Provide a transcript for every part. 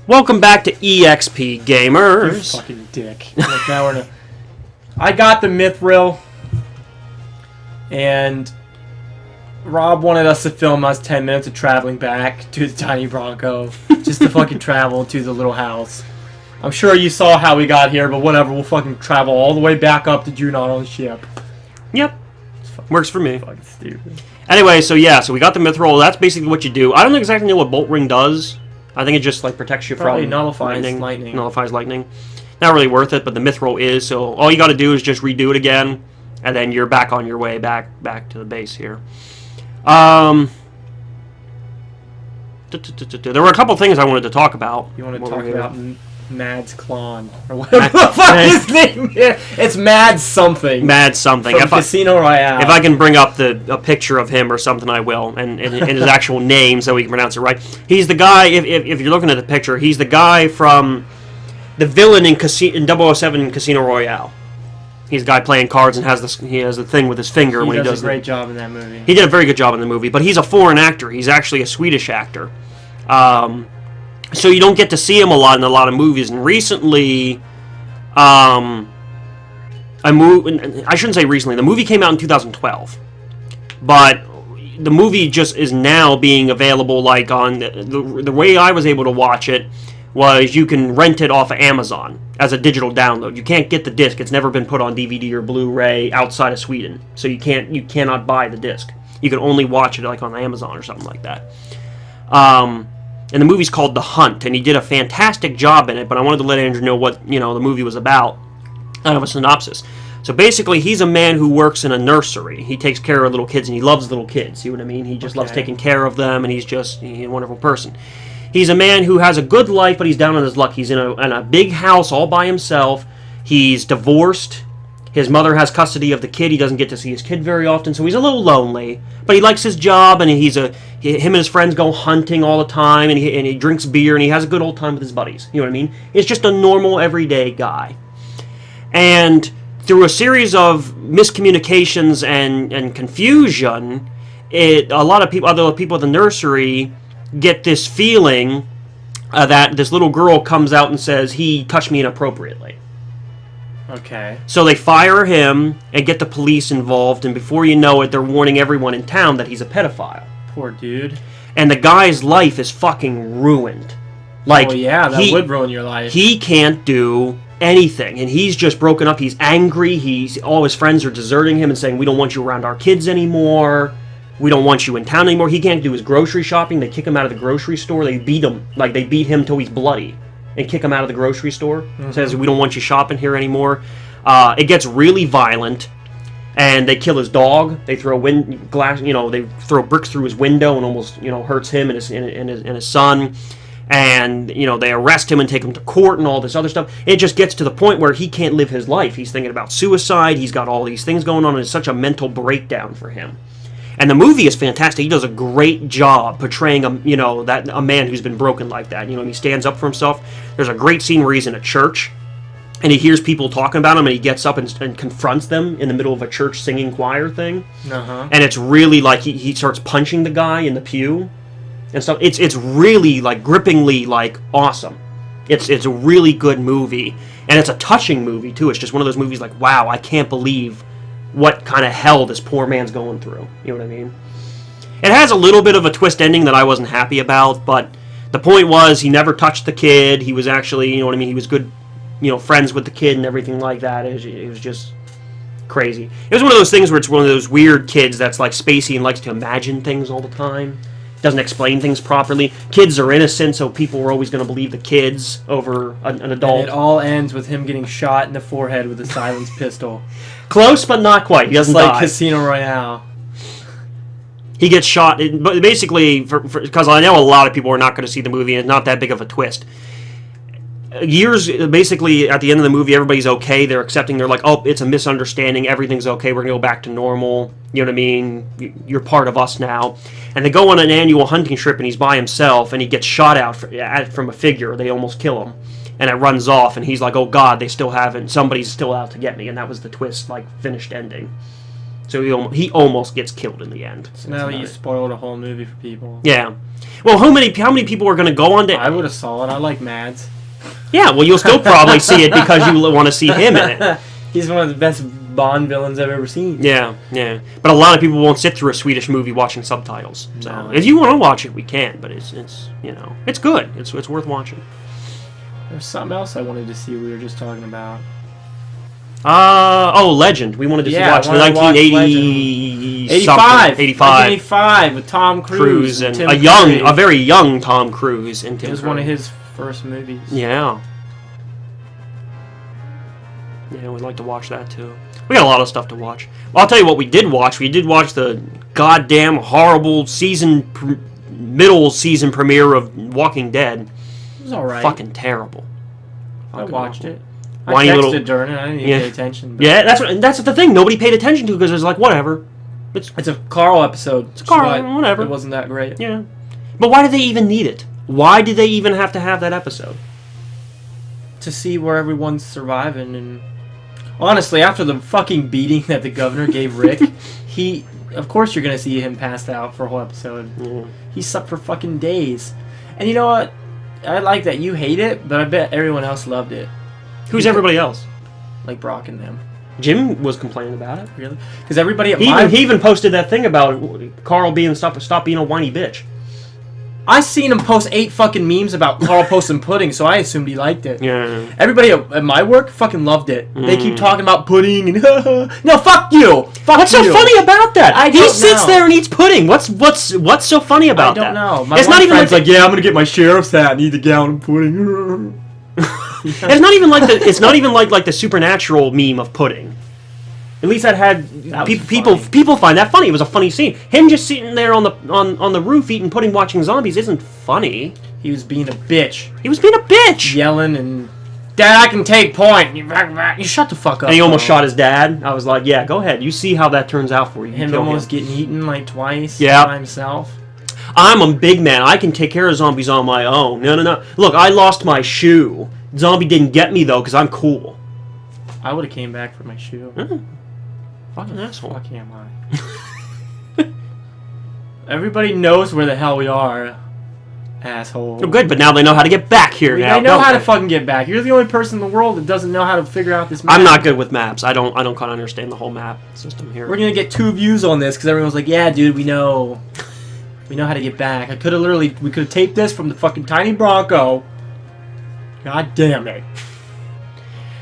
Welcome back to EXPGamers. You fucking dick. Like now we're I got the Mithril, and Rob wanted us to film us 10 minutes of traveling back to the tiny Bronco, just to fucking travel to the little house. I'm sure you saw how we got here, but whatever, we'll fucking travel all the way back up to Junon on the ship. Yep. Works for me. Fucking stupid. Anyway, so we got the Mithril. That's basically what you do. I don't exactly know what Bolt Ring does. I think it just like protects you from nullifies lightning. Nullifies lightning. Not really worth it, but the Mithril is. So all you got to do is just redo it again, and then you're back on your way back to the base here. There were a couple things I wanted to talk about. You want to talk about Mads Klon, or whatever the fuck his name is. It's Mads something. Mads something. From Casino Royale. If I can bring up a picture of him or something, I will, and his actual name so we can pronounce it right. He's the guy, if you're looking at the picture, he's the guy from the villain in 007 Casino Royale. He's the guy playing cards and he has the thing with his finger when he does a great job in that movie. He did a very good job in the movie, but he's a foreign actor. He's actually a Swedish actor. So you don't get to see him a lot in a lot of movies. And recently, I shouldn't say recently. The movie came out in 2012, but the movie just is now being available. Like on the way I was able to watch it was you can rent it off of Amazon as a digital download. You can't get the disc. It's never been put on DVD or Blu-ray outside of Sweden, so you cannot buy the disc. You can only watch it like on Amazon or something like that. And the movie's called The Hunt, and he did a fantastic job in it, but I wanted to let Andrew know what, the movie was about. Kind of a synopsis. So basically, he's a man who works in a nursery. He takes care of little kids, and he loves little kids. See what I mean? He just loves taking care of them, and he's a wonderful person. He's a man who has a good life, but he's down on his luck. He's in a big house all by himself. He's divorced. His mother has custody of the kid. He doesn't get to see his kid very often, so he's a little lonely. But he likes his job, and him and his friends go hunting all the time, and he drinks beer, and he has a good old time with his buddies. You know what I mean? It's just a normal, everyday guy. And through a series of miscommunications and confusion, a lot of people, other people at the nursery, get this feeling that this little girl comes out and says, he touched me inappropriately. Okay. So they fire him and get the police involved, and before you know it, they're warning everyone in town that he's a pedophile. Poor dude. And the guy's life is fucking ruined. Like, oh yeah, that would ruin your life. He can't do anything, and he's just broken up. He's angry. All his friends are deserting him and saying, we don't want you around our kids anymore. We don't want you in town anymore. He can't do his grocery shopping. They kick him out of the grocery store. They beat him. Like, they beat him till he's bloody and kick him out of the grocery store. Mm-hmm. Says, we don't want you shopping here anymore. It gets really violent, and they kill his dog. They throw they throw bricks through his window and almost, hurts him and his son. And, they arrest him and take him to court and all this other stuff. It just gets to the point where he can't live his life. He's thinking about suicide. He's got all these things going on, and it's such a mental breakdown for him. And the movie is fantastic. He does a great job portraying a man who's been broken like that. He stands up for himself. There's a great scene where he's in a church, and he hears people talking about him, and he gets up and confronts them in the middle of a church singing choir thing. Uh-huh. And it's really like he starts punching the guy in the pew and stuff. It's really like grippingly like awesome. It's a really good movie, and it's a touching movie too. It's just one of those movies like, wow, I can't believe what kind of hell this poor man's going through. You know what I mean? It has a little bit of a twist ending that I wasn't happy about, but the point was he never touched the kid. He was actually, you know what I mean, he was good, friends with the kid and everything like that. It was just crazy. It was one of those things where it's one of those weird kids that's like spacey and likes to imagine things all the time. Doesn't explain things properly. Kids are innocent, so people were always going to believe the kids over an adult. And it all ends with him getting shot in the forehead with a silenced pistol. Close, but not quite. He doesn't die. Like Casino Royale. He gets shot, but basically, because I know a lot of people are not going to see the movie, and it's not that big of a twist. Basically, at the end of the movie, everybody's okay. They're accepting. They're like, oh, it's a misunderstanding. Everything's okay. We're going to go back to normal. You know what I mean? You're part of us now. And they go on an annual hunting trip, and he's by himself, and he gets shot out from a figure. They almost kill him. And it runs off, and he's like, oh, God, they still haven't. Somebody's still out to get me. And that was the twist, like, finished ending. So he almost gets killed in the end. So now you spoiled a whole movie for people. Yeah. Well, how many people are going to go on to... I would have saw it. I like Mads. Yeah, well, you'll still probably see it because you want to see him in it. He's one of the best Bond villains I've ever seen. Yeah, yeah. But a lot of people won't sit through a Swedish movie watching subtitles. So No. if you want to watch it, we can. But it's it's good. It's worth watching. There's something else I wanted to see we were just talking about. Legend. We wanted to watch the 1980 85. 85 with Tom Cruise and Tim a very young Tom Cruise and Tim. It was one of his first movies. Yeah. Yeah, we'd like to watch that too. We got a lot of stuff to watch. Well, I'll tell you what we did watch. We did watch the goddamn horrible middle season premiere of Walking Dead. It was alright. Fucking terrible. I watched it. Whiny I texted little- during it. I didn't even pay attention. But Yeah, that's the thing. Nobody paid attention to because it was like, whatever. it's a Carl episode. It's Carl, whatever. It wasn't that great. Yeah. But why did they even need it? Why did they even have to have that episode? To see where everyone's surviving, and honestly, after the fucking beating that the governor gave Rick, of course you're gonna see him passed out for a whole episode. Yeah. He slept for fucking days. And you know what? I like that you hate it, but I bet everyone else loved it. Who's everybody else? Like Brock and them. Jim was complaining about it. Really? Because everybody at He even posted that thing about Carl being stop being a whiny bitch. I seen him post 8 fucking memes about Carl posting pudding, so I assumed he liked it. Yeah. Everybody at my work fucking loved it. They keep talking about pudding and no, fuck you. What's so funny about that? He don't sits know. there and eats pudding. What's so funny about that? I don't know. My It's one not even friend's like yeah, I'm gonna get my sheriff's hat and eat a gallon of pudding. it's not even like the supernatural meme of pudding. At least that was people find that funny. It was a funny scene. Him just sitting there on the roof eating pudding, watching zombies isn't funny. He was being a bitch, He was being a bitch. yelling and Dad, I can take point. You shut the fuck up. And he almost bro. shot his dad. I was like, yeah, go ahead. You see how that turns out for you. You Him kill almost him. getting eaten like twice Yeah. by himself. I'm a big man. I can take care of zombies on my own. No. Look, I lost my shoe. Zombie didn't get me though, because I'm cool. I would have came back for my shoe. Fucking asshole. Fuck am I? Everybody knows where the hell we are, asshole. Oh, good, but now they know how to get back here. They now, know don't how to they? fucking get back. You're the only person in the world that doesn't know how to figure out this map. I'm not good with maps. I don't kind of understand the whole map system here. We're gonna get 2 views on this because everyone's like, "Yeah, dude, we know how to get back." We could have taped this from the fucking tiny Bronco. God damn it!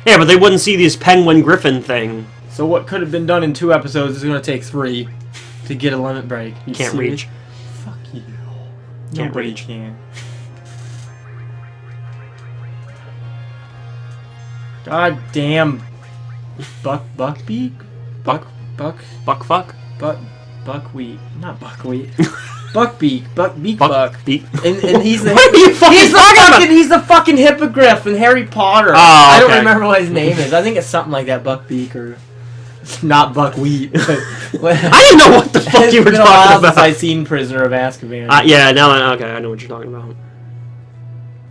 Yeah, but they wouldn't see this penguin griffin thing. So what could have been done in 2 episodes is gonna take 3 to get a limit break. You Can't see reach. it? Fuck you. Can't Nobody reach. can. God damn. Buckbeak? Buckwheat. Not buckwheat. Buckbeak. Buck. Beak. And he's the What are you fucking talking about? he's the fucking hippogriff in Harry Potter. Oh, I don't okay. remember what his name is. I think it's something like that, Buckbeak or it's not buckwheat. I didn't know what the fuck you were It's been a while talking since about. I've seen Prisoner of Azkaban. Yeah, I know what you're talking about.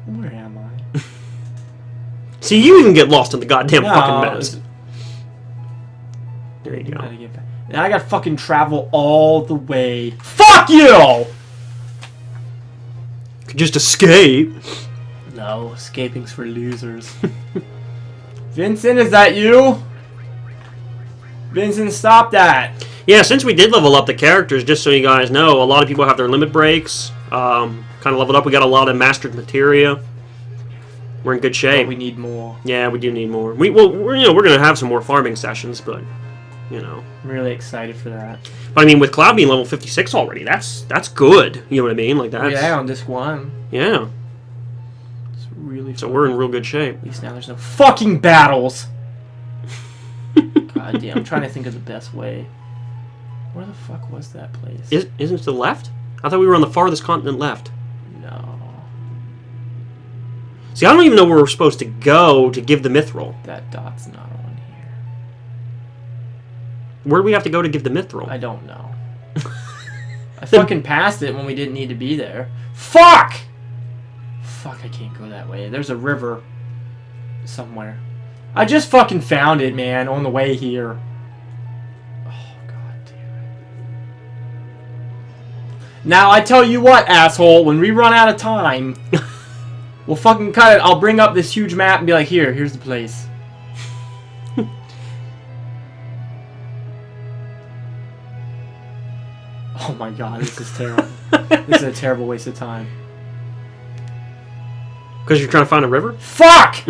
Where am I? See, you even get lost in the goddamn No, fucking maps. There you Gotta go. get back. And I gotta fucking travel all the way. Fuck you! Could just escape. No, escaping's for losers. Vincent, is that you? Vincent, stop that! Yeah, since we did level up the characters, just so you guys know, a lot of people have their limit breaks. Kind of leveled up. We got a lot of mastered materia. We're in good shape. But we need more. Yeah, we do need more. We're gonna have some more farming sessions, but I'm really excited for that. But I mean, with Cloud being level 56 already, that's good. You know what I mean? Like that's Yeah, on disc 1. yeah. It's really So fun. we're in real good shape. At least now there's no fucking battles! God damn, I'm trying to think of the best way. Where the fuck was that place? Isn't it to the left? I thought we were on the farthest continent left. No. See, I don't even know where we're supposed to go to give the mithril. That dot's not on here. Where do we have to go to give the mithril? I don't know. I fucking passed it when we didn't need to be there. Fuck! Fuck, I can't go that way. There's a river somewhere. I just fucking found it, man, on the way here. Oh, God Now, I tell you what, asshole, when we run out of time, we'll fucking cut it. I'll bring up this huge map and be like, here's the place. Oh my god, this is terrible. This is a terrible waste of time. Because you're trying to find a river? Fuck!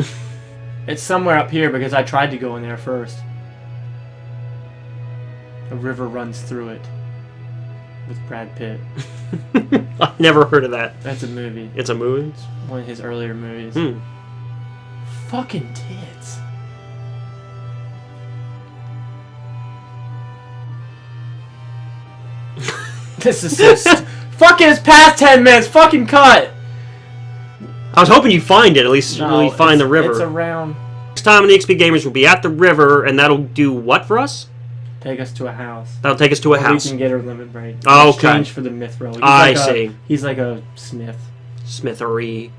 It's somewhere up here because I tried to go in there first. A river runs through it. With Brad Pitt. I've never heard of that. That's a movie. It's a movie? It's one of his earlier movies. Hmm. Fucking tits. This is so fucking, it's past 10 minutes. Fucking cut. I was hoping you'd find it, at least really find the river. It's around. Next time on the EXPGamers, we'll be at the river, and that'll do what for us? Take us to a house. That'll take us to a house. We can get our limit break. Oh, okay. Exchange for the Mithril. I see. He's like a smith. Smithery.